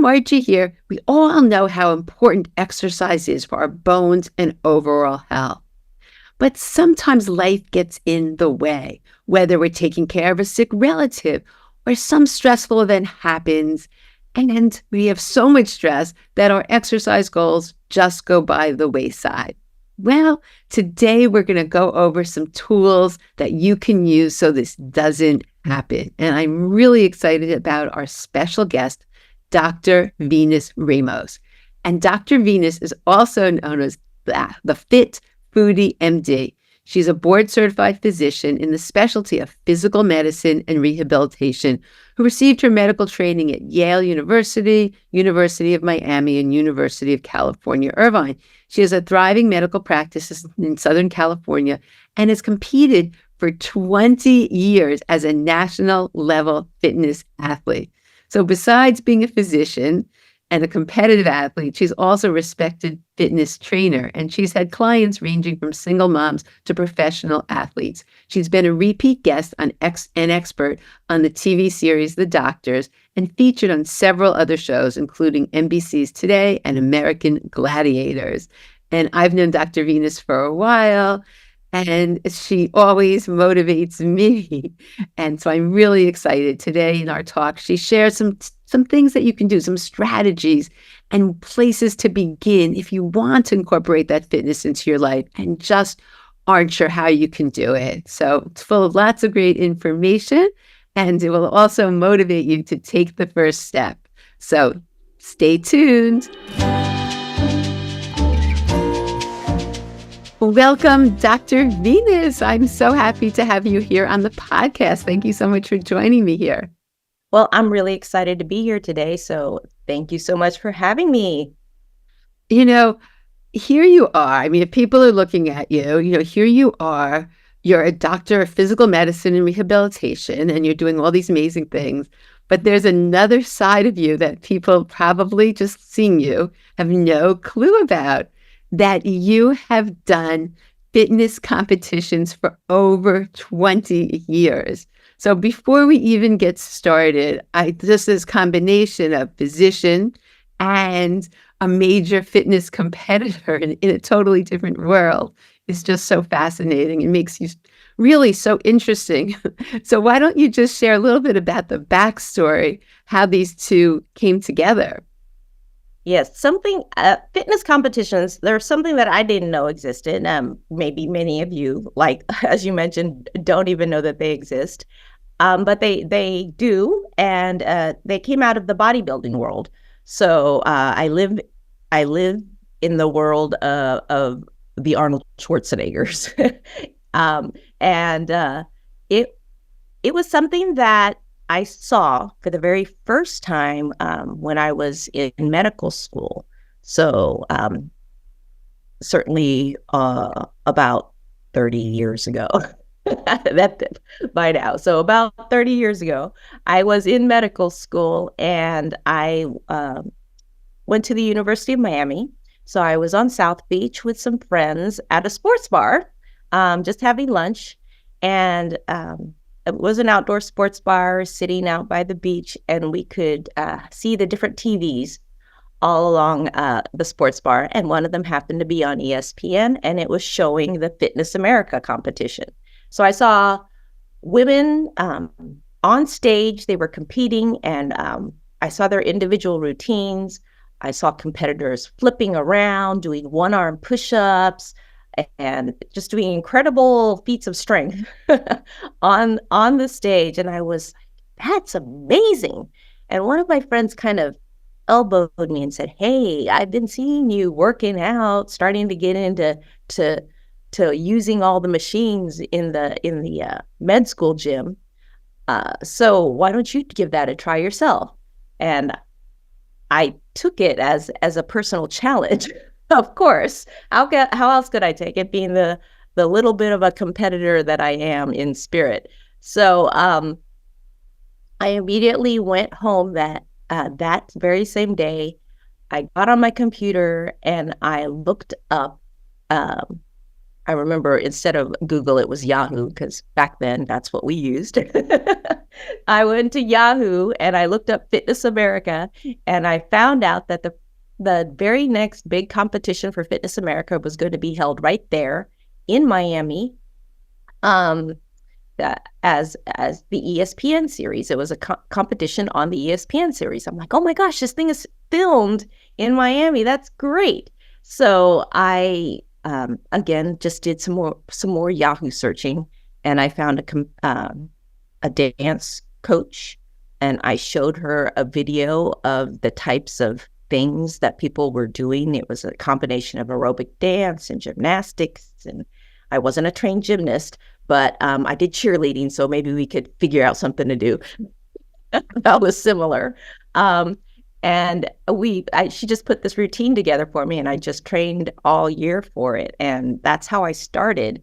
Margie here. We all know how important exercise is for our bones and overall health. But sometimes life gets in the way, whether we're taking care of a sick relative or some stressful event happens, and we have so much stress that our exercise goals just go by the wayside. Well, today we're going to go over some tools that you can use so this doesn't happen. And I'm really excited about our special guest, Dr. Venus Ramos. And Dr. Venus is also known as the Fit Foodie MD. She's a board-certified physician in the specialty of physical medicine and rehabilitation who received her medical training at Yale University, University of Miami, and University of California, Irvine. She has a thriving medical practice in Southern California and has competed for 20 years as a national-level fitness athlete. So besides being a physician and a competitive athlete, she's also a respected fitness trainer, and she's had clients ranging from single moms to professional athletes. She's been a repeat guest and expert on the TV series The Doctors and featured on several other shows, including NBC's Today and American Gladiators. And I've known Dr. Venus for a while, and she always motivates me. And so I'm really excited today in our talk. She shares some things that you can do, some strategies and places to begin if you want to incorporate that fitness into your life and just aren't sure how you can do it. So it's full of lots of great information, and it will also motivate you to take the first step. So stay tuned. Welcome, Dr. Venus. I'm so happy to have you here on the podcast. Thank you so much for joining me here. Well, I'm really excited to be here today, so thank you so much for having me. You know, here you are. I mean, if people are looking at you, here you are. You're a doctor of physical medicine and rehabilitation, and you're doing all these amazing things. But there's another side of you that people probably just seeing you have no clue about, that you have done fitness competitions for over 20 years. So before we even get started, just this combination of physician and a major fitness competitor in a totally different world is just so fascinating. It makes you really so interesting. So why don't you just share a little bit about the backstory, how these two came together? Yes, fitness competitions, there's something that I didn't know existed. Maybe many of you, like, as you mentioned, don't even know that they exist. But they do, and they came out of the bodybuilding world. So I live in the world of the Arnold Schwarzeneggers, and it was something that I saw for the very first time when I was in medical school. So certainly about 30 years ago. That by now. So about 30 years ago, I was in medical school, and I went to the University of Miami. So I was on South Beach with some friends at a sports bar, just having lunch. And it was an outdoor sports bar sitting out by the beach, and we could see the different TVs all along the sports bar. And one of them happened to be on ESPN, and it was showing the Fitness America competition. So I saw women on stage. They were competing, and I saw their individual routines. I saw competitors flipping around, doing one-arm push-ups, and just doing incredible feats of strength on the stage. And I was like, that's amazing. And one of my friends kind of elbowed me and said, hey, I've been seeing you working out, starting to get into using all the machines in the med school gym. So why don't you give that a try yourself? And I took it as a personal challenge. Of course, how else could I take it, being the little bit of a competitor that I am in spirit? So I immediately went home that very same day. I got on my computer and I looked up. I remember instead of Google, it was Yahoo, because back then that's what we used. I went to Yahoo and I looked up Fitness America, and I found out that the very next big competition for Fitness America was going to be held right there in Miami. Um, as the ESPN series. It was a competition on the ESPN series. I'm like, oh my gosh, this thing is filmed in Miami. That's great. So I again just did some more Yahoo searching, and I found a dance coach, and I showed her a video of the types of things that people were doing. It was a combination of aerobic dance and gymnastics, and I wasn't a trained gymnast, but I did cheerleading, so maybe we could figure out something to do that was similar. And she just put this routine together for me, and I just trained all year for it. And that's how I started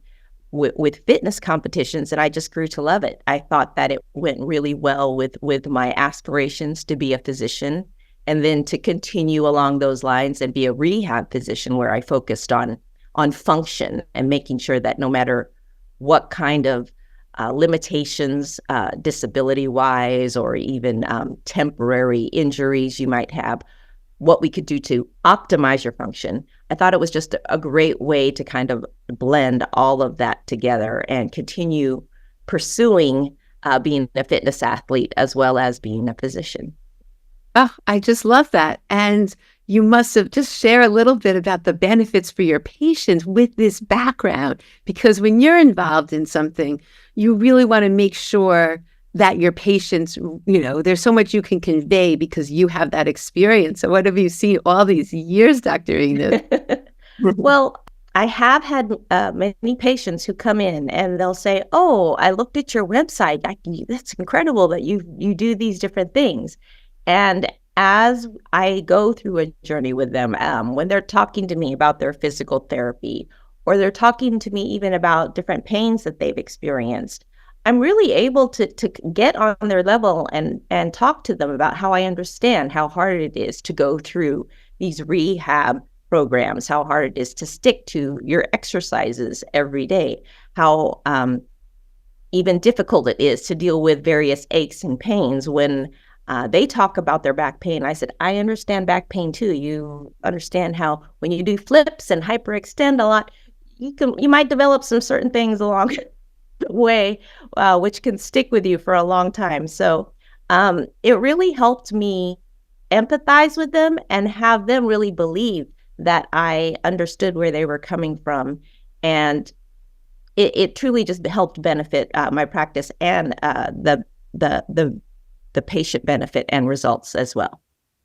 with fitness competitions, and I just grew to love it. I thought that it went really well with my aspirations to be a physician, and then to continue along those lines and be a rehab physician, where I focused on function and making sure that no matter what kind of limitations, disability-wise, or even temporary injuries you might have, what we could do to optimize your function. I thought it was just a great way to kind of blend all of that together and continue pursuing being a fitness athlete as well as being a physician. Oh, I just love that. And you must have just share a little bit about the benefits for your patients with this background, because when you're involved in something, you really want to make sure that your patients, there's so much you can convey because you have that experience. So what have you seen all these years, Dr. Enid? Well, I have had many patients who come in and they'll say, "Oh, I looked at your website. That's incredible that you do these different things." And as I go through a journey with them, when they're talking to me about their physical therapy, or they're talking to me even about different pains that they've experienced, I'm really able to get on their level and talk to them about how I understand how hard it is to go through these rehab programs, how hard it is to stick to your exercises every day, how even difficult it is to deal with various aches and pains. When they talk about their back pain, I said, I understand back pain too. You understand how when you do flips and hyperextend a lot, you might develop some certain things along the way, which can stick with you for a long time. So it really helped me empathize with them and have them really believe that I understood where they were coming from. And it truly just helped benefit my practice and the patient benefit and results as well.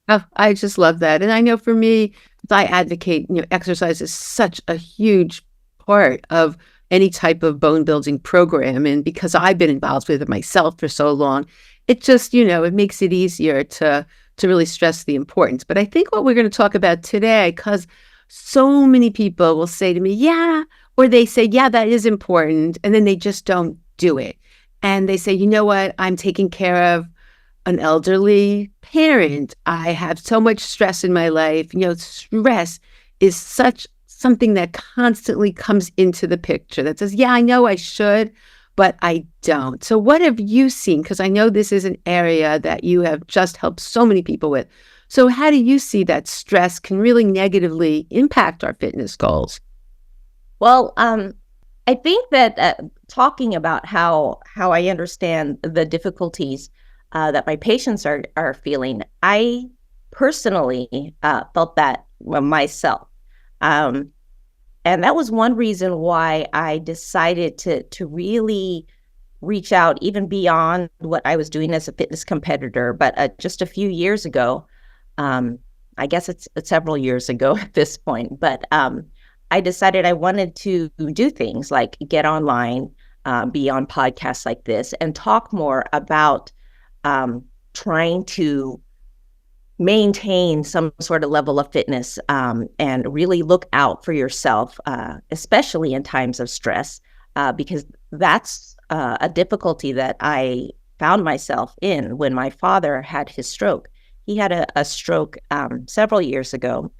Oh, I just love that. And I know for me, I advocate, exercise is such a huge part of any type of bone building program. And because I've been involved with it myself for so long, it just, it makes it easier to really stress the importance. But I think what we're going to talk about today, because so many people will say to me, yeah, or they say, yeah, that is important. And then they just don't do it. And they say, you know what, I'm taking care of an elderly parent. I have so much stress in my life. Stress is something that constantly comes into the picture that says, yeah, I know I should, but I don't. So what have you seen? Because I know this is an area that you have just helped so many people with. So how do you see that stress can really negatively impact our fitness goals? Well, I think that talking about how I understand the difficulties that my patients are feeling, I personally felt that myself. And that was one reason why I decided to really reach out even beyond what I was doing as a fitness competitor. But just a few years ago, I guess it's several years ago at this point, but I decided I wanted to do things like get online, be on podcasts like this, and talk more about trying to maintain some sort of level of fitness and really look out for yourself, especially in times of stress, because that's a difficulty that I found myself in when my father had his stroke. He had a stroke several years ago,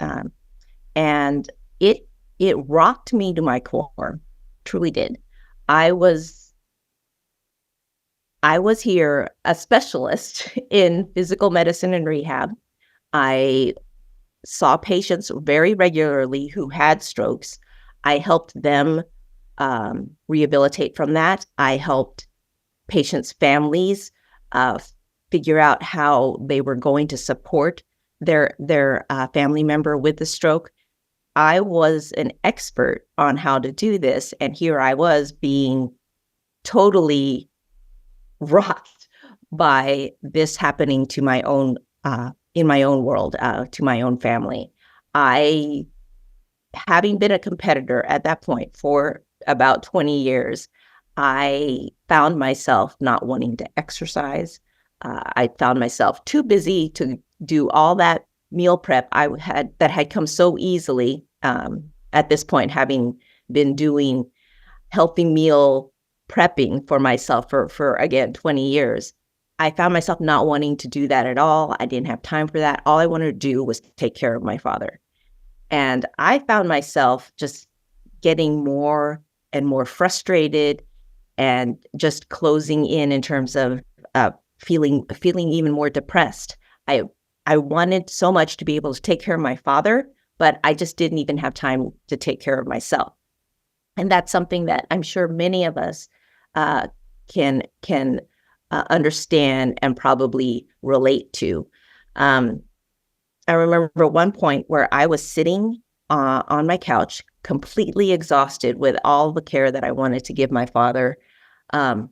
and it rocked me to my core, truly did. I was I was here a specialist in physical medicine and rehab. I saw patients very regularly who had strokes. I helped them rehabilitate from that. I helped patients' families uh, figure out how they were going to support their family member with the stroke. I was an expert on how to do this, and here I was being totally rocked by this happening to my own in my own world, to my own family. I, having been a competitor at that point for about 20 years, I found myself not wanting to exercise. I found myself too busy to do all that meal prep that had come so easily at this point, having been doing healthy meal prepping for myself for again 20 years. I found myself not wanting to do that at all. I didn't have time for that. All I wanted to do was take care of my father. And I found myself just getting more and more frustrated and just closing in terms of feeling even more depressed. I wanted so much to be able to take care of my father, but I just didn't even have time to take care of myself. And that's something that I'm sure many of us can understand and probably relate to. I remember one point where I was sitting on my couch, completely exhausted with all the care that I wanted to give my father. And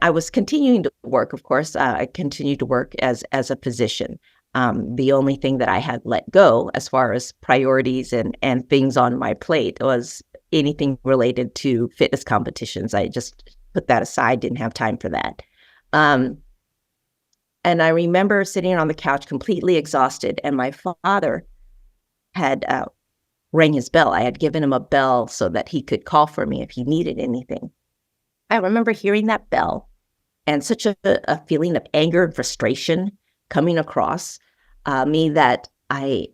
I was continuing to work, of course. I continued to work as a physician. The only thing that I had let go as far as priorities and things on my plate was anything related to fitness competitions. I just put that aside, didn't have time for that. And I remember sitting on the couch completely exhausted, and my father had rang his bell. I had given him a bell so that he could call for me if he needed anything. I remember hearing that bell and such a feeling of anger and frustration coming across me that I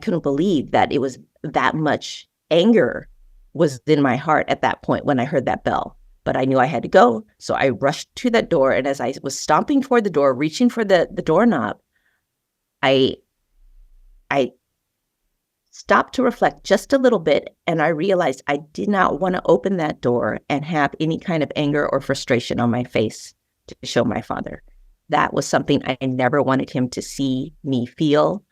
couldn't believe that it was that much anger was in my heart at that point when I heard that bell. But I knew I had to go. So I rushed to that door. And as I was stomping toward the door, reaching for the doorknob, I stopped to reflect just a little bit. And I realized I did not want to open that door and have any kind of anger or frustration on my face to show my father. That was something I never wanted him to see me feel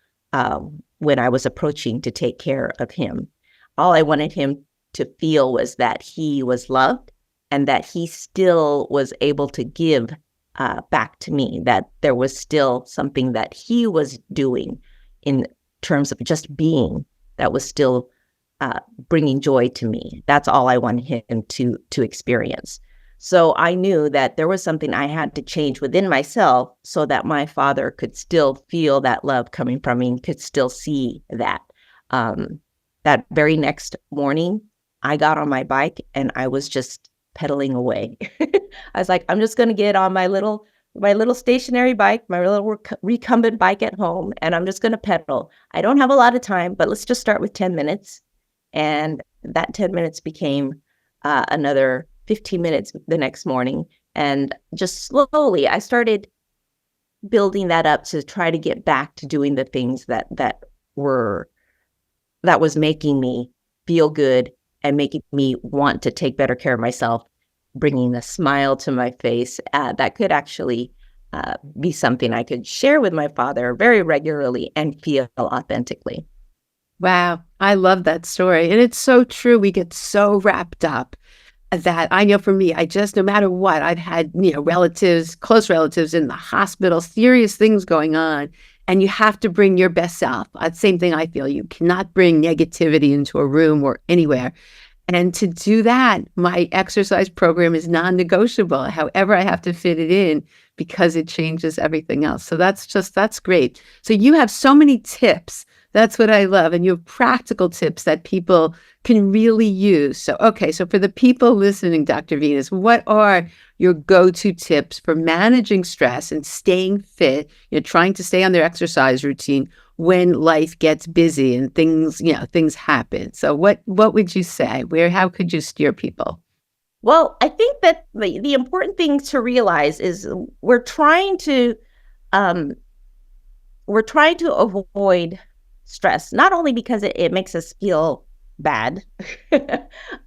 when I was approaching to take care of him. All I wanted him to feel was that he was loved and that he still was able to give back to me, that there was still something that he was doing in terms of just being that was still bringing joy to me. That's all I wanted him to experience. So I knew that there was something I had to change within myself so that my father could still feel that love coming from me, could still see that. That very next morning, I got on my bike and I was just pedaling away. I was like, I'm just going to get on my little stationary bike, my little recumbent bike at home, and I'm just going to pedal. I don't have a lot of time, but let's just start with 10 minutes. And that 10 minutes became another 15 minutes the next morning. And just slowly, I started building that up to try to get back to doing the things that was making me feel good and making me want to take better care of myself, bringing a smile to my face. That could actually be something I could share with my father very regularly and feel authentically. Wow. I love that story. And it's so true. We get so wrapped up that I know for me, no matter what, I've had, relatives, close relatives in the hospital, serious things going on, and you have to bring your best self. Same thing I feel. You cannot bring negativity into a room or anywhere. And to do that, my exercise program is non-negotiable. However, I have to fit it in because it changes everything else. So that's great. So you have so many tips. That's what I love. And you have practical tips that people can really use. So for the people listening, Dr. Venus, what are your go-to tips for managing stress and staying fit, trying to stay on their exercise routine when life gets busy and things happen? So what would you say? How could you steer people? Well, I think that the important thing to realize is we're trying to um, we're trying to avoid stress, not only because it makes us feel bad,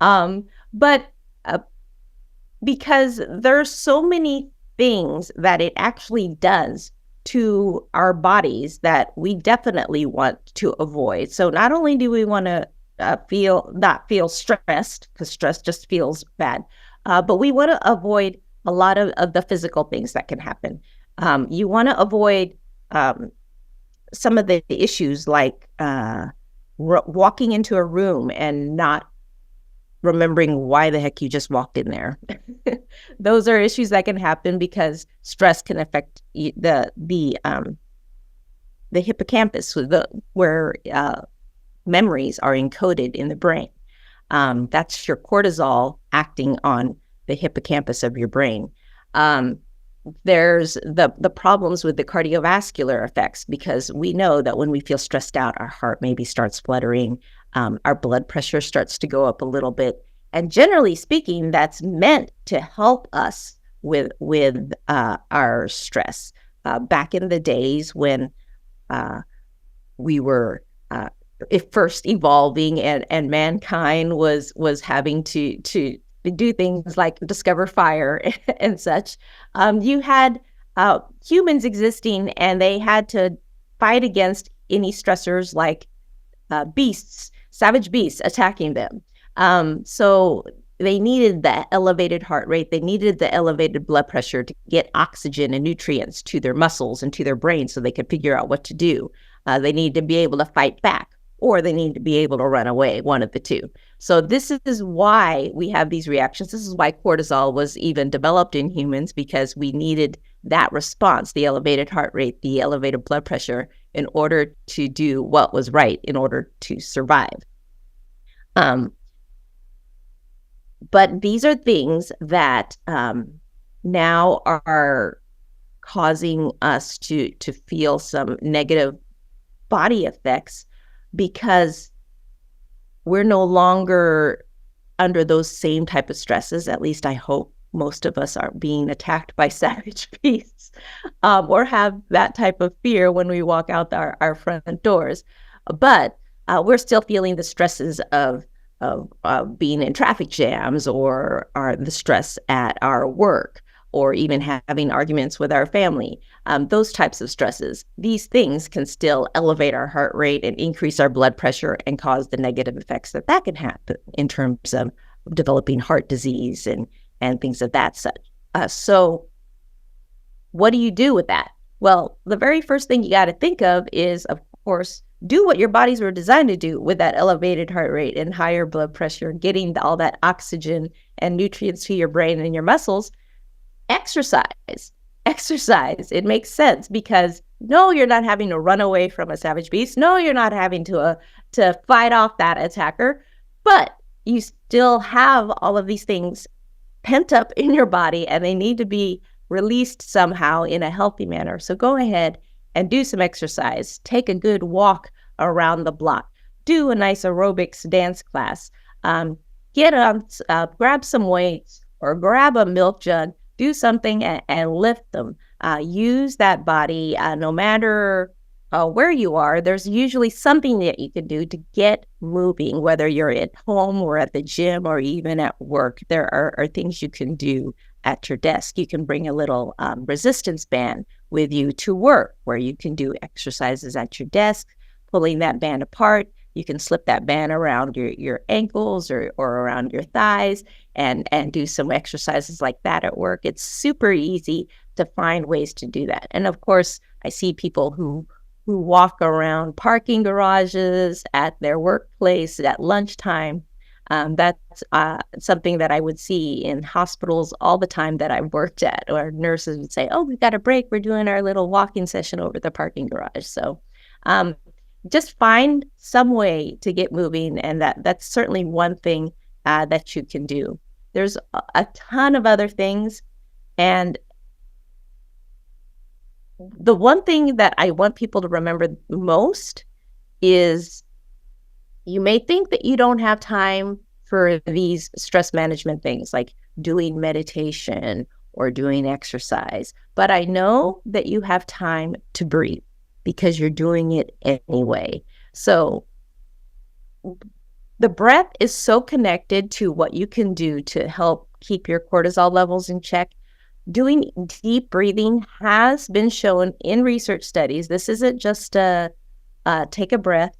um, but uh, because there's so many things that it actually does to our bodies that we definitely want to avoid. So not only do we want to not feel stressed, because stress just feels bad, but we want to avoid a lot of the physical things that can happen. You want to avoid um, some of the issues like walking into a room and not remembering why the heck you just walked in there. Those are issues that can happen because stress can affect the hippocampus, where memories are encoded in the brain. That's your cortisol acting on the hippocampus of your brain. There's the problems with the cardiovascular effects, because we know that when we feel stressed out, our heart maybe starts fluttering, our blood pressure starts to go up a little bit. And generally speaking, that's meant to help us with our stress. Back in the days when we were first evolving, and mankind was having to do things like discover fire and such, you had humans existing, and they had to fight against any stressors like savage beasts attacking them. So they needed that elevated heart rate. They needed the elevated blood pressure to get oxygen and nutrients to their muscles and to their brains so they could figure out what to do. They needed to be able to fight back, or they need to be able to run away, one of the two. So this is why we have these reactions. This is why cortisol was even developed in humans, because we needed that response, the elevated heart rate, the elevated blood pressure, in order to do what was right, in order to survive. But these are things that now are causing us to feel some negative body effects, because we're no longer under those same type of stresses. At least I hope most of us aren't being attacked by savage beasts, or have that type of fear when we walk out our front doors. But we're still feeling the stresses of being in traffic jams, or the stress at our work, or even having arguments with our family. Those types of stresses, these things can still elevate our heart rate and increase our blood pressure and cause the negative effects that can happen in terms of developing heart disease and things of that such. So what do you do with that? Well, the very first thing you got to think of is, of course, do what your bodies were designed to do with that elevated heart rate and higher blood pressure, getting all that oxygen and nutrients to your brain and your muscles. Exercise. It makes sense, because no, you're not having to run away from a savage beast. No, you're not having to fight off that attacker, but you still have all of these things pent up in your body, and they need to be released somehow in a healthy manner. So go ahead and do some exercise. Take a good walk around the block. Do a nice aerobics dance class. Get on, grab some weights, or grab a milk jug. Do something and lift them. Use that body, no matter where you are. There's usually something that you can do to get moving, whether you're at home or at the gym or even at work. There are things you can do at your desk. You can bring a little resistance band with you to work, where you can do exercises at your desk, pulling that band apart. You can slip that band around your ankles or around your thighs, and do some exercises like that at work. It's super easy to find ways to do that. And of course, I see people who walk around parking garages, at their workplace, at lunchtime. That's something that I would see in hospitals all the time that I worked at, or nurses would say, "Oh, we've got a break. We're doing our little walking session over the parking garage." So just find some way to get moving, and that's certainly one thing that you can do. There's a ton of other things, and the one thing that I want people to remember most is, you may think that you don't have time for these stress management things like doing meditation or doing exercise. But I know that you have time to breathe because you're doing it anyway. So the breath is so connected to what you can do to help keep your cortisol levels in check. Doing deep breathing has been shown in research studies. This isn't just a take a breath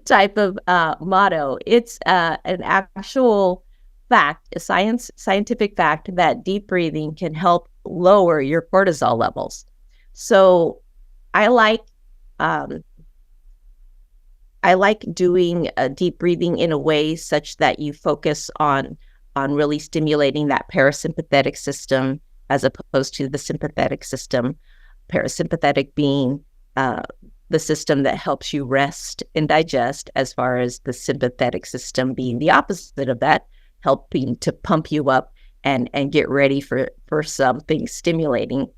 type of motto. It's an actual fact, a scientific fact that deep breathing can help lower your cortisol levels. So I like doing deep breathing in a way such that you focus on really stimulating that parasympathetic system as opposed to the sympathetic system. Parasympathetic being the system that helps you rest and digest, as far as the sympathetic system being the opposite of that, helping to pump you up and get ready for something stimulating.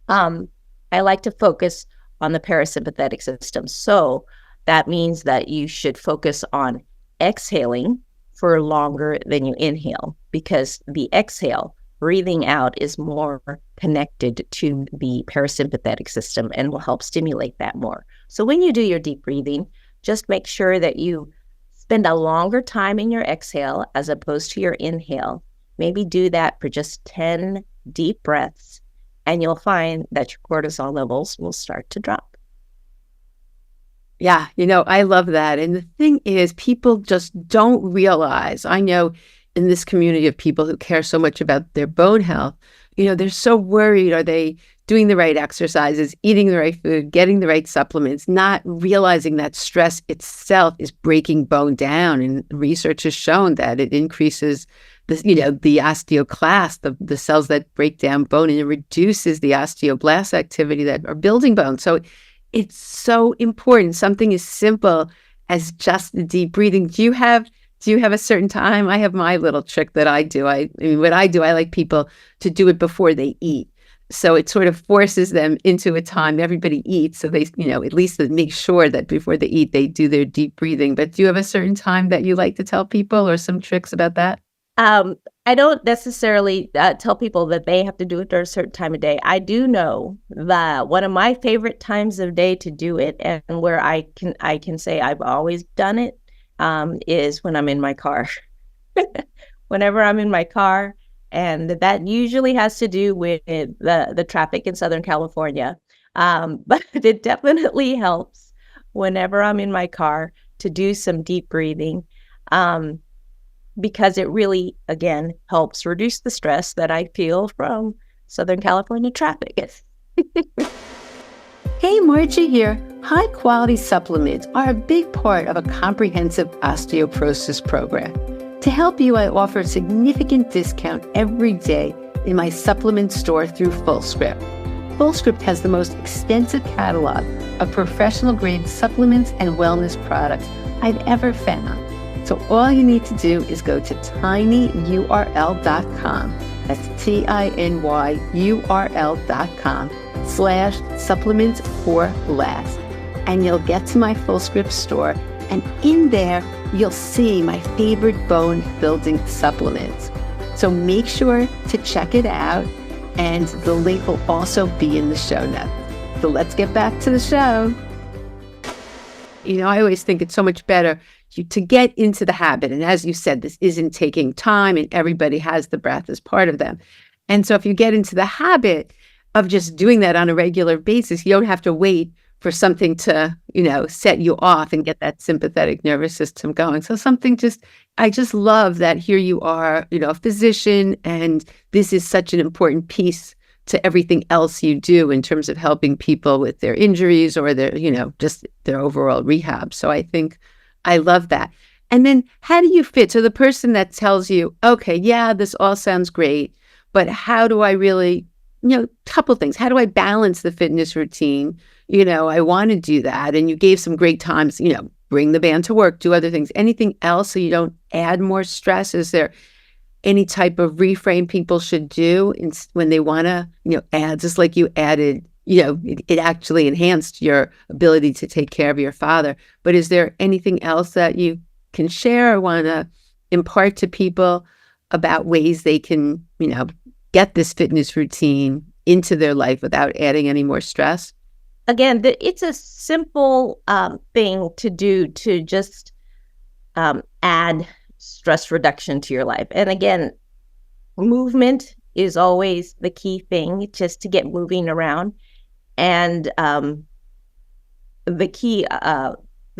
I like to focus on the parasympathetic system. So that means that you should focus on exhaling for longer than you inhale, because the exhale, breathing out, is more connected to the parasympathetic system and will help stimulate that more. So when you do your deep breathing, just make sure that you spend a longer time in your exhale as opposed to your inhale. Maybe do that for just 10 deep breaths, and you'll find that your cortisol levels will start to drop. Yeah, I love that. And the thing is, people just don't realize, I know in this community of people who care so much about their bone health, they're so worried. Are they doing the right exercises, eating the right food, getting the right supplements, not realizing that stress itself is breaking bone down. And research has shown that it increases the osteoclast, the cells that break down bone, and it reduces the osteoblast activity that are building bone. So it's so important. Something as simple as just the deep breathing. Do you have a certain time? I have my little trick that I do. I like people to do it before they eat. So it sort of forces them into a time everybody eats. So they, at least make sure that before they eat, they do their deep breathing. But do you have a certain time that you like to tell people, or some tricks about that? I don't necessarily tell people that they have to do it at a certain time of day. I do know that one of my favorite times of day to do it, and where I can say I've always done it, is when I'm in my car. Whenever I'm in my car, and that usually has to do with the traffic in Southern California. But it definitely helps whenever I'm in my car to do some deep breathing. Because it really, again, helps reduce the stress that I feel from Southern California traffic. Hey, Margie here. High-quality supplements are a big part of a comprehensive osteoporosis program. To help you, I offer a significant discount every day in my supplement store through FullScript. FullScript has the most extensive catalog of professional-grade supplements and wellness products I've ever found. So all you need to do is go to tinyurl.com. That's tinyurl.com/supplements4less. And you'll get to my FullScript store. And in there, you'll see my favorite bone building supplements. So make sure to check it out. And the link will also be in the show notes. So let's get back to the show. I always think it's so much better to get into the habit. And as you said, this isn't taking time, and everybody has the breath as part of them. And so if you get into the habit of just doing that on a regular basis, you don't have to wait for something to, set you off and get that sympathetic nervous system going. So I just love that here you are, a physician, and this is such an important piece to everything else you do in terms of helping people with their injuries or their, just their overall rehab. So I think I love that. And then how do you fit? So the person that tells you, okay, yeah, this all sounds great, but how do I really, couple things. How do I balance the fitness routine? I want to do that. And you gave some great times, bring the band to work, do other things. Anything else so you don't add more stress? Is there any type of reframe people should do when they want to, add, just like you added, it actually enhanced your ability to take care of your father. But is there anything else that you can share or want to impart to people about ways they can, get this fitness routine into their life without adding any more stress? Again, it's a simple thing to do to just add stress reduction to your life. And again, movement is always the key thing, just to get moving around. And the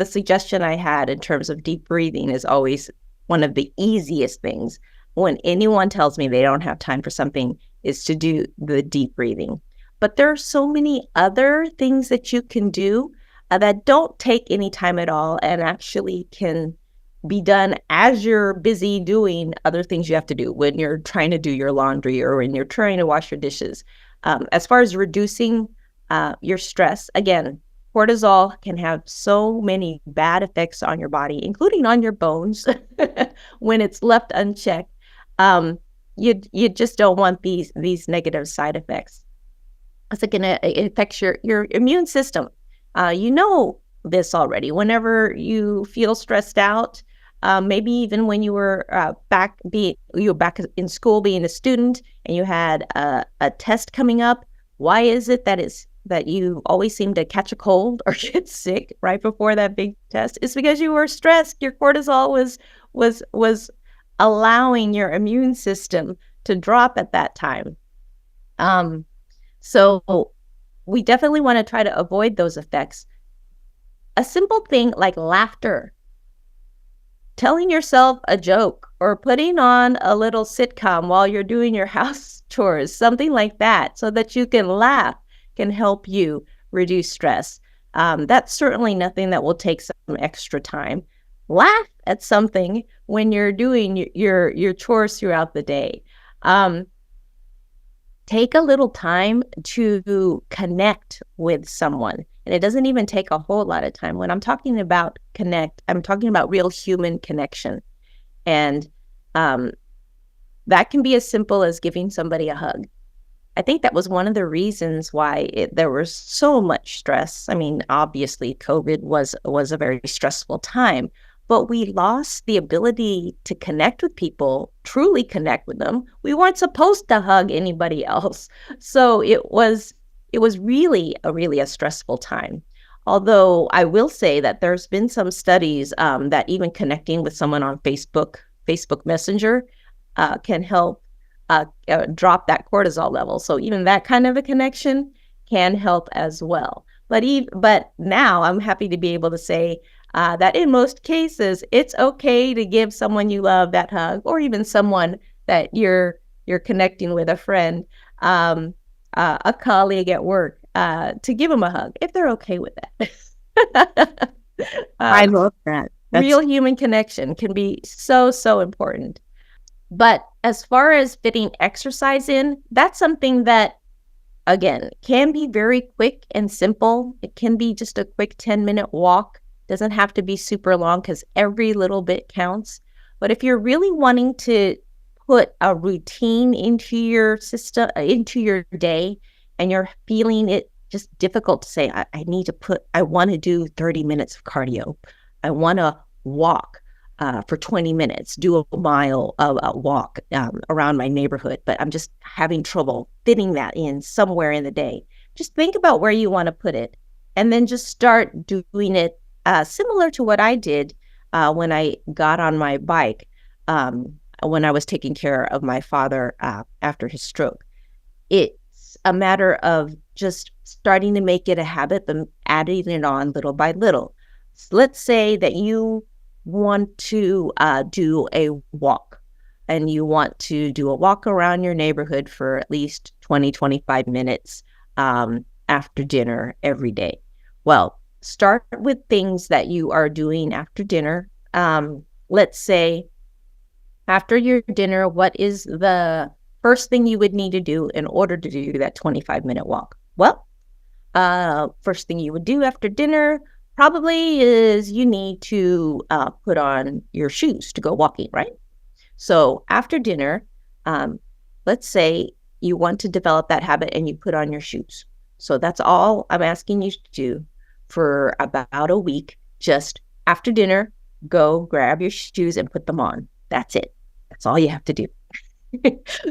suggestion I had in terms of deep breathing is always one of the easiest things when anyone tells me they don't have time for something, is to do the deep breathing. But there are so many other things that you can do that don't take any time at all and actually can be done as you're busy doing other things you have to do, when you're trying to do your laundry or when you're trying to wash your dishes. As far as reducing your stress, again, cortisol can have so many bad effects on your body, including on your bones, when it's left unchecked. You just don't want these negative side effects. It affects your immune system. You know this already. Whenever you feel stressed out, maybe even when you were back in school being a student and you had a test coming up, why is it that you always seem to catch a cold or get sick right before that big test? It's because you were stressed. Your cortisol was allowing your immune system to drop at that time. So we definitely want to try to avoid those effects. A simple thing like laughter, telling yourself a joke, or putting on a little sitcom while you're doing your house chores, something like that, so that you can laugh, can help you reduce stress. That's certainly nothing that will take some extra time. Laugh at something when you're doing your chores throughout the day. Take a little time to connect with someone. And it doesn't even take a whole lot of time. When I'm talking about connect, I'm talking about real human connection. And that can be as simple as giving somebody a hug. I think that was one of the reasons why there was so much stress. I mean, obviously, COVID was a very stressful time, but we lost the ability to connect with people, truly connect with them. We weren't supposed to hug anybody else. So it was really a stressful time. Although I will say that there's been some studies that even connecting with someone on Facebook Messenger, can help drop that cortisol level. So even that kind of a connection can help as well. But now I'm happy to be able to say that in most cases, it's okay to give someone you love that hug, or even someone that you're connecting with, a friend, a colleague at work, to give them a hug if they're okay with that. I love that. Real human connection can be so important. But as far as fitting exercise in, that's something that, again, can be very quick and simple. It can be just a quick 10-minute walk. Doesn't have to be super long, because every little bit counts. But if you're really wanting to put a routine into your system, into your day, and you're feeling it just difficult to say, I want to do 30 minutes of cardio. I want to walk for 20 minutes, do a mile walk around my neighborhood, but I'm just having trouble fitting that in somewhere in the day. Just think about where you want to put it, and then just start doing it similar to what I did when I got on my bike when I was taking care of my father after his stroke. It's a matter of just starting to make it a habit, but adding it on little by little. So let's say that you want to do a walk, and you want to do a walk around your neighborhood for at least 20-25 minutes after dinner every day. Well, start with things that you are doing after dinner. Let's say after your dinner, what is the first thing you would need to do in order to do that 25-minute walk? Well, first thing you would do after dinner probably is you need to put on your shoes to go walking, right? So after dinner, let's say you want to develop that habit and you put on your shoes. So that's all I'm asking you to do for about a week. Just after dinner, go grab your shoes and put them on. That's it. That's all you have to do.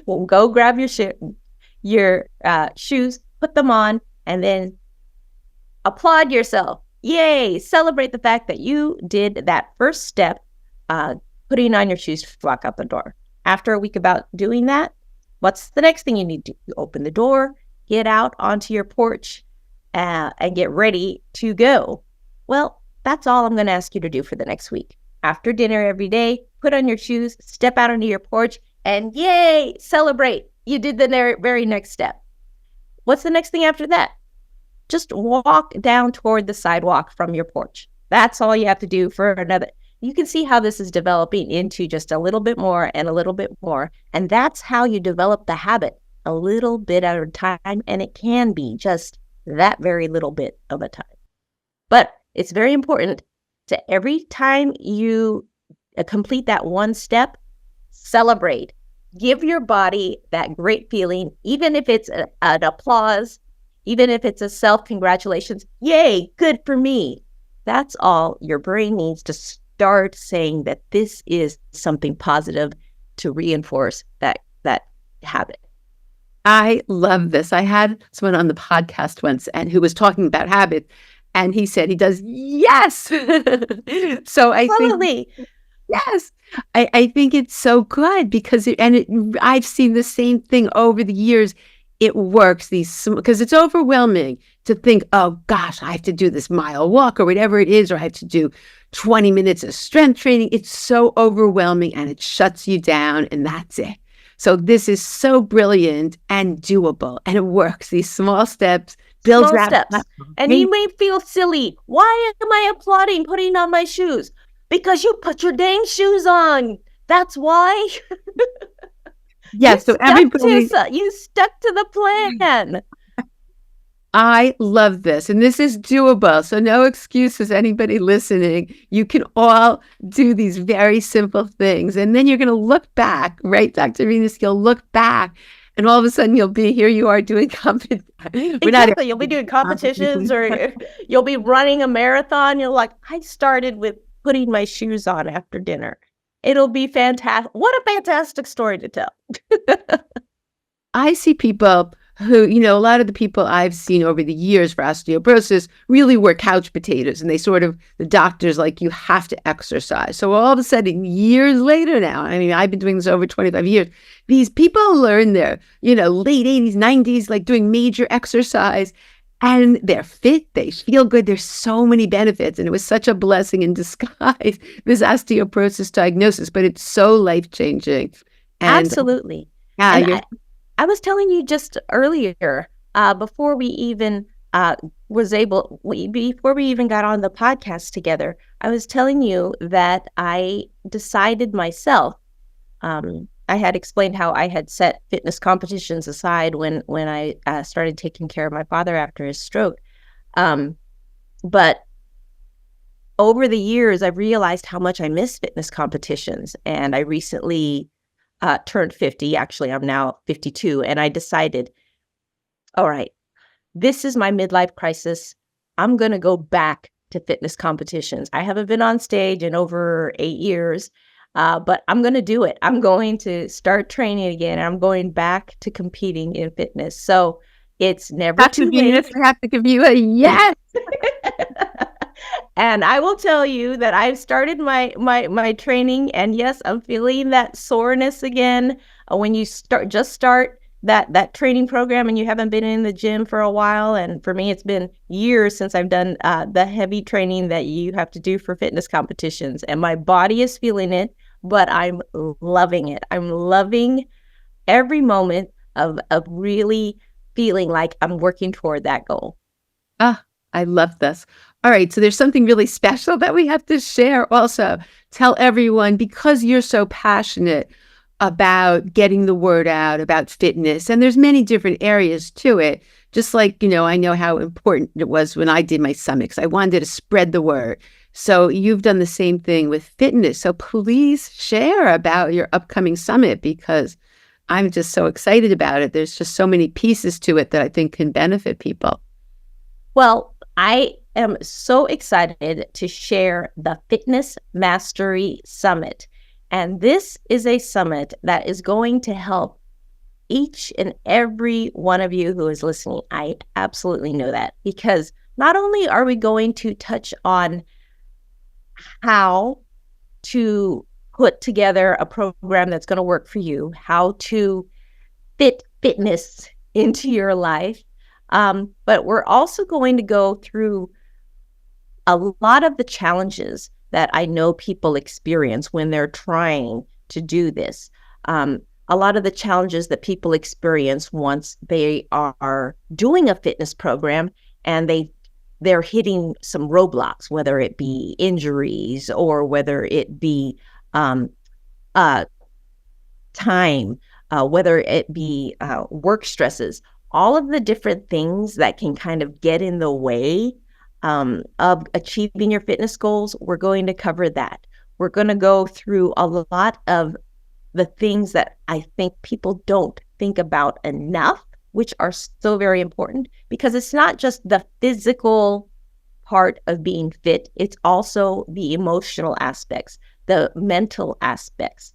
Well, go grab your shoes, put them on, and then applaud yourself. Yay! Celebrate the fact that you did that first step, putting on your shoes to walk out the door. After a week about doing that, what's the next thing you need to do? You open the door, get out onto your porch, and get ready to go. Well, that's all I'm going to ask you to do for the next week. After dinner every day, put on your shoes, step out onto your porch, and yay, celebrate. You did the very next step. What's the next thing after that? Just walk down toward the sidewalk from your porch. That's all you have to do for another. You can see how this is developing into just a little bit more and a little bit more. And that's how you develop the habit, a little bit at a time. And it can be just that very little bit of a time. But it's very important to every time you complete that one step, celebrate. Give your body that great feeling, even if it's an applause, even if it's a self-congratulations. Yay, good for me. That's all your brain needs to start saying that this is something positive to reinforce that habit. I love this. I had someone on the podcast once and who was talking about habits, and he said he does yes. So I Absolutely. think yes. I think it's so good because I've seen the same thing over the years. It works because it's overwhelming to think, oh gosh, I have to do this mile walk or whatever it is, or I have to do 20 minutes of strength training. It's so overwhelming and it shuts you down, and that's it. So this is so brilliant and doable, and it works. These small steps build small steps. And you may feel silly. Why am I applauding putting on my shoes? Because you put your dang shoes on. That's why. Yes, so everybody, you stuck to the plan. I love this, and this is doable. So no excuses, anybody listening. You can all do these very simple things, and then you're going to look back, right, Dr. Venus? You'll look back, and all of a sudden you'll be here. You are doing exactly. You'll be doing competitions, or you'll be running a marathon. You're like, I started with putting my shoes on after dinner. It'll be fantastic. What a fantastic story to tell. I see people who, a lot of the people I've seen over the years for osteoporosis really were couch potatoes, and the doctors like, you have to exercise. So all of a sudden, years later now, I've been doing this over 25 years, these people learn their, late 80s, 90s, like doing major exercise, and they're fit, they feel good. There's so many benefits. And it was such a blessing in disguise, this osteoporosis diagnosis, but it's so life-changing. And, absolutely. Yeah, and I was telling you just earlier, before we even before we even got on the podcast together, I was telling you that I decided myself, I had explained how I had set fitness competitions aside when I started taking care of my father after his stroke. But over the years, I've realized how much I miss fitness competitions. And I recently turned 50. Actually, I'm now 52. And I decided, all right, this is my midlife crisis. I'm going to go back to fitness competitions. I haven't been on stage in over 8 years. But I'm going to do it. I'm going to start training again. I'm going back to competing in fitness. So it's never too late. I have to give you a yes. And I will tell you that I've started my training, and yes, I'm feeling that soreness again. When you start that training program and you haven't been in the gym for a while, and for me, it's been years since I've done the heavy training that you have to do for fitness competitions, and my body is feeling it, but I'm loving it. I'm loving every moment of really feeling like I'm working toward that goal. I love this. All right, so there's something really special that we have to share also. Tell everyone, because you're so passionate about getting the word out about fitness, and there's many different areas to it. Just like, I know how important it was when I did my summits. I wanted to spread the word. So you've done the same thing with fitness. So please share about your upcoming summit, because I'm just so excited about it. There's just so many pieces to it that I think can benefit people. Well, I am so excited to share the Fitness Mastery Summit. And this is a summit that is going to help each and every one of you who is listening. I absolutely know that, because not only are we going to touch on how to put together a program that's going to work for you, how to fit fitness into your life, but we're also going to go through a lot of the challenges that I know people experience when they're trying to do this. A lot of the challenges that people experience once they are doing a fitness program and they're hitting some roadblocks, whether it be injuries or whether it be time, whether it be work stresses, all of the different things that can kind of get in the way of achieving your fitness goals. We're going to cover that. We're going to go through a lot of the things that I think people don't think about enough, which are so very important, because it's not just the physical part of being fit, it's also the emotional aspects, the mental aspects.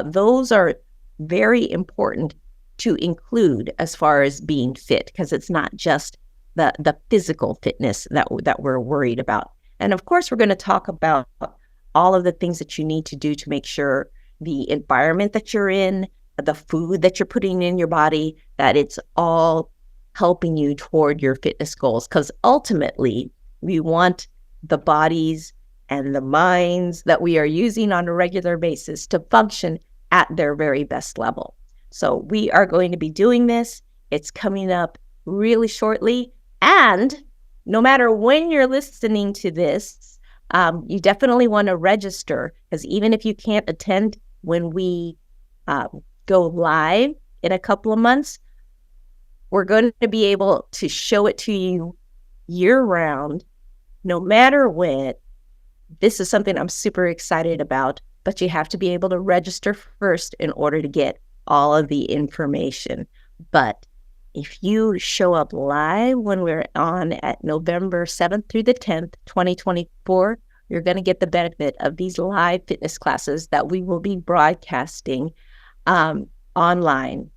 Those are very important to include as far as being fit, because it's not just the physical fitness that we're worried about. And of course, we're going to talk about all of the things that you need to do to make sure the environment that you're in, the food that you're putting in your body, that it's all helping you toward your fitness goals. Because ultimately, we want the bodies and the minds that we are using on a regular basis to function at their very best level. So we are going to be doing this. It's coming up really shortly. And no matter when you're listening to this, you definitely want to register, because even if you can't attend when we go live in a couple of months, we're going to be able to show it to you year round, no matter when. This is something I'm super excited about, but you have to be able to register first in order to get all of the information. But if you show up live when we're on at November 7th through the 10th, 2024, you're going to get the benefit of these live fitness classes that we will be broadcasting online,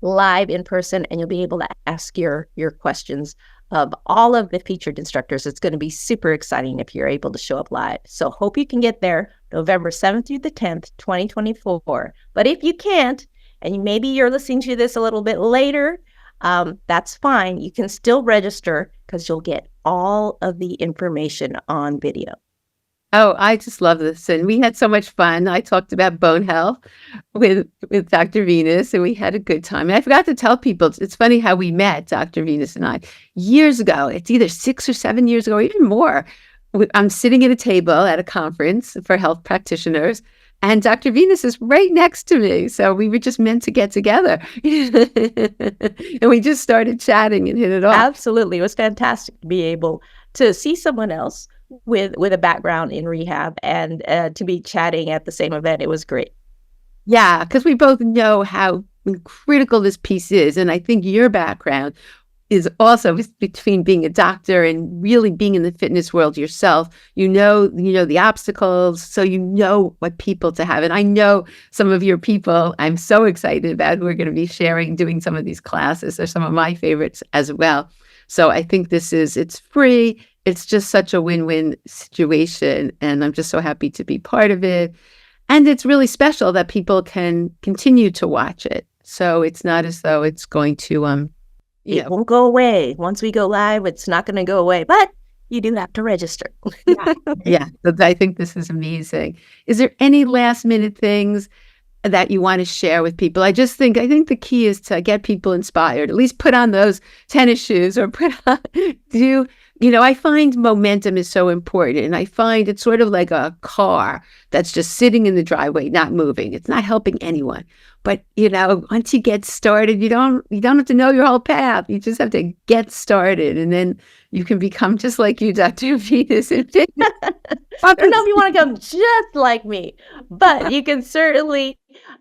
live in person, and you'll be able to ask your questions of all of the featured instructors. It's going to be super exciting if you're able to show up live. So hope you can get there November 7th through the 10th, 2024. But if you can't, and maybe you're listening to this a little bit later, that's fine. You can still register, because you'll get all of the information on video. Oh, I just love this. And we had so much fun. I talked about bone health with Dr. Venus, and we had a good time. And I forgot to tell people, it's funny how we met, Dr. Venus and I, years ago. It's either 6 or 7 years ago, or even more. I'm sitting at a table at a conference for health practitioners, and Dr. Venus is right next to me. So we were just meant to get together. And we just started chatting and hit it off. Absolutely. It was fantastic to be able to see someone else with a background in rehab and to be chatting at the same event. It was great. Yeah, because we both know how critical this piece is. And I think your background is also between being a doctor and really being in the fitness world yourself. You know the obstacles, so you know what people to have. And I know some of your people I'm so excited about who are going to be sharing, doing some of these classes. They're some of my favorites as well. So I think it's free. It's just such a win-win situation. And I'm just so happy to be part of it. And it's really special that people can continue to watch it. So it's not as though it's going to, it won't go away. Once we go live, it's not going to go away, but you do have to register. Yeah. But I think this is amazing. Is there any last minute things that you want to share with people? I think the key is to get people inspired, at least put on those tennis shoes or I find momentum is so important. And I find it's sort of like a car that's just sitting in the driveway, not moving. It's not helping anyone. But, once you get started, you don't have to know your whole path. You just have to get started. And then you can become just like you, Dr. Venus. I don't know if you want to come just like me, but you can certainly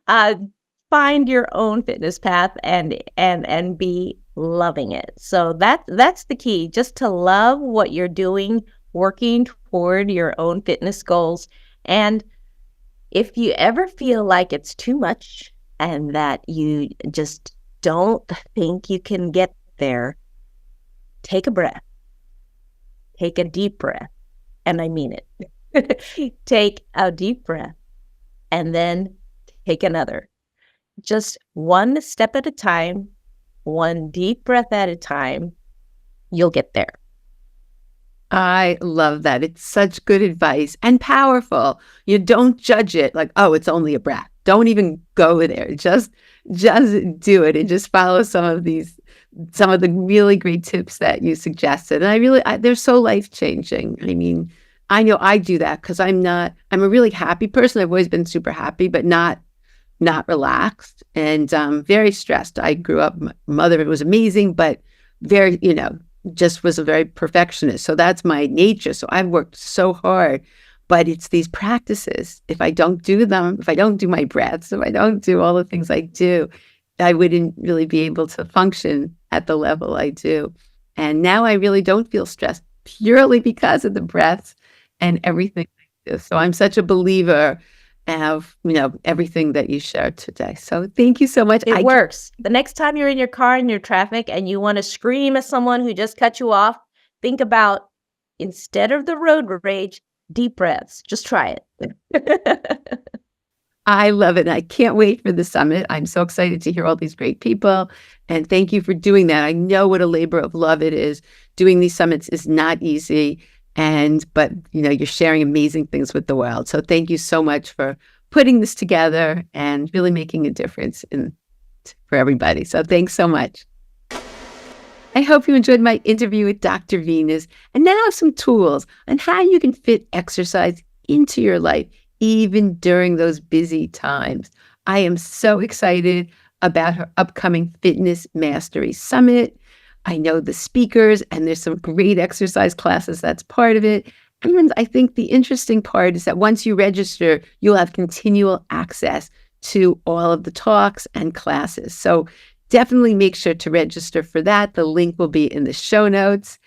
find your own fitness path and be loving it. So that's the key, just to love what you're doing, working toward your own fitness goals. And If you ever feel like it's too much and that you just don't think you can get there, take a breath. Take a deep breath. And I mean it. Take a deep breath and then take another. Just one step at a time, one deep breath at a time, you'll get there. I love that. It's such good advice and powerful. You don't judge it like, oh, it's only a breath. Don't even go there. Just do it and just follow some of the really great tips that you suggested. And they're so life-changing. I mean, I know I do that because I'm a really happy person. I've always been super happy, but not relaxed and very stressed. I grew up, my mother was amazing, but very, just was a very perfectionist. So that's my nature. So I've worked so hard, but it's these practices. If I don't do them, if I don't do my breaths, if I don't do all the things I do, I wouldn't really be able to function at the level I do. And now I really don't feel stressed purely because of the breaths and everything I do. So I'm such a believer of, everything that you shared today. So thank you so much. It works. The next time you're in your car in your traffic and you want to scream at someone who just cut you off, think about, instead of the road rage, deep breaths. Just try it. I love it. I can't wait for the summit. I'm so excited to hear all these great people. And thank you for doing that. I know what a labor of love it is. Doing these summits is not easy. But you're sharing amazing things with the world. So thank you so much for putting this together and really making a difference for everybody. So thanks so much. I hope you enjoyed my interview with Dr. Venus and now have some tools on how you can fit exercise into your life, even during those busy times. I am so excited about her upcoming Fitness Mastery Summit. I know the speakers, and there's some great exercise classes that's part of it. And I think the interesting part is that once you register, you'll have continual access to all of the talks and classes. So definitely make sure to register for that. The link will be in the show notes.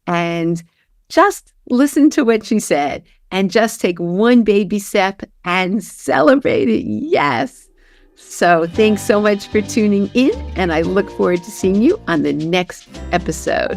And just listen to what she said and just take one baby step and celebrate it. Yes. So thanks so much for tuning in, and I look forward to seeing you on the next episode.